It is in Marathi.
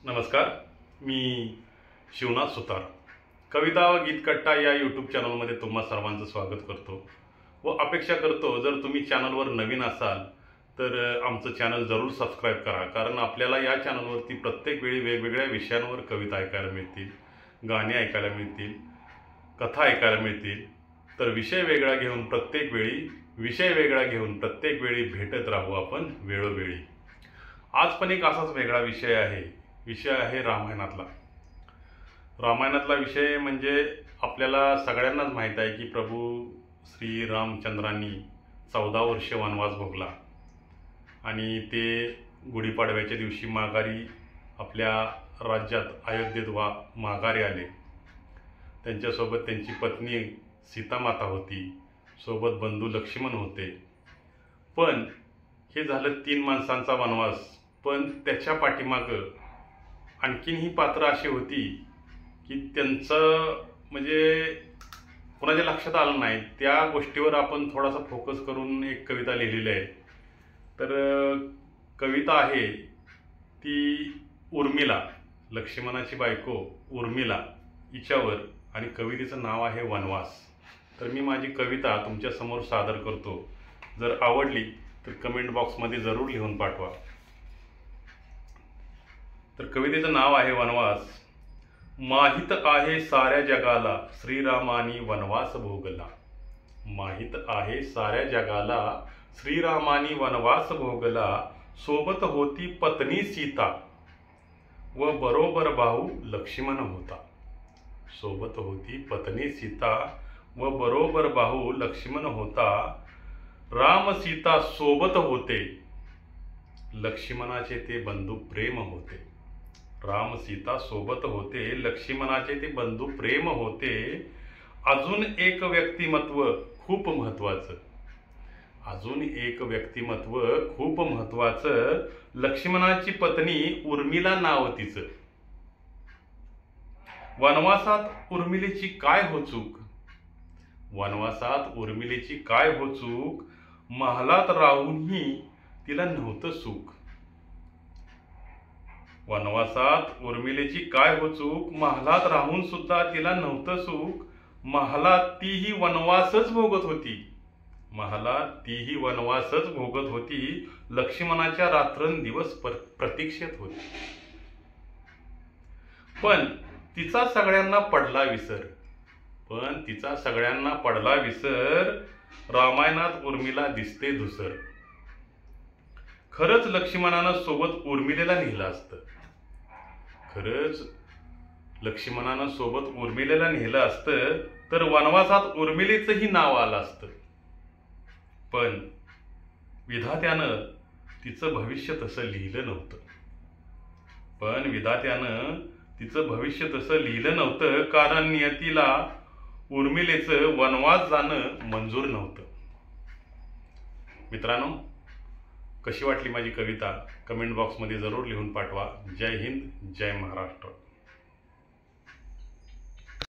नमस्कार, मी शिवनाथ सुतार कविता व गीतकट्टा या यूट्यूब चॅनलमध्ये तुम्हा सर्वांचं स्वागत करतो व अपेक्षा करतो जर तुम्ही चॅनलवर नवीन असाल तर आमचं चॅनल जरूर सबस्क्राईब करा, कारण आपल्याला या चॅनलवरती प्रत्येक वेळी वेगवेगळ्या विषयांवर कविता ऐकायला मिळतील, गाणी ऐकायला मिळतील, कथा ऐकायला मिळतील। तर विषय वेगळा घेऊन प्रत्येक वेळी भेटत राहू आपण वेळोवेळी। आज पण एक असाच वेगळा विषय आहे रामायणातला। रामायणातला विषय म्हणजे आपल्याला सगळ्यांनाच माहीत आहे की प्रभू श्री रामचंद्रांनी 14 वर्ष वनवास भोगला आणि ते गुढीपाडव्याच्या दिवशी माघारी आपल्या राज्यात अयोध्येत माघारी आले। त्यांच्यासोबत त्यांची पत्नी सीतामाता होती, सोबत बंधू लक्ष्मण होते। पण हे झालं 3 माणसांचा वनवास, पण त्याच्या पाठीमागं आणखीन ही पात्र अशी होती की त्यांचं म्हणजे कोणाच्या लक्षात आलं नाही। त्या गोष्टीवर आपण थोडासा फोकस करून एक कविता लिहिलेली आहे। तर कविता आहे ती उर्मिला, लक्ष्मणाची बायको उर्मिला हिच्यावर, आणि कवितेचं नाव आहे वनवास। तर मी माझी कविता तुमच्या समोर सादर करतो। जर आवडली तर कमेंट बॉक्समध्ये जरूर लिहून पाठवा। तर कवितेचं नाव आहे वनवास। माहित आहे साऱ्या जगाला श्रीरामानी वनवास भोगला। माहित आहे साऱ्या जगाला श्रीरामानी वनवास भोगला। सोबत होती पत्नी सीता व बरोबर भाऊ लक्ष्मण होता। सोबत होती पत्नी सीता व बरोबर भाऊ लक्ष्मण होता। राम सीता सोबत होते, लक्ष्मणाचे ते बंधू प्रेम होते। राम सीता सोबत होते, लक्ष्मणाचे ते बंधू प्रेम होते। अजून एक व्यक्तिमत्व खूप महत्वाचं, अजून एक व्यक्तिमत्व खूप महत्वाचं, लक्ष्मणाची पत्नी उर्मिला नाव तिचं। वनवासात उर्मिलेची काय हो चूक, वनवासात उर्मिलेची काय हो चूक, महालात राहूनही तिला नव्हतं सुख। वनवासात उर्मिलेची काय हो चूक, महालात राहून सुद्धा तिला नव्हतं सुख। महालात तीही वनवासच भोगत होती, महालात तीही वनवासच भोगत होती। लक्ष्मणाच्या रात्रंदिवस प्रतीक्षेत होती। पण तिचा सगळ्यांना पडला विसर, रामायणात उर्मिला दिसते धुसर। खरंच लक्ष्मणानं सोबत उर्मिलेला नेलं असतं, खरंच लक्ष्मणानं सोबत उर्मिलेला नेलं असतं तर वनवासात उर्मिलेचंही नाव आलं असतं। पण विधात्यानं तिचं भविष्य तसं लिहिलं नव्हतं, कारण नियतीला उर्मिलेचं वनवास जाणं मंजूर नव्हतं। मित्रांनो, कशी वाटली माझी कविता कमेंट बॉक्समध्ये जरूर लिहून पाठवा। जय हिंद, जय महाराष्ट्र।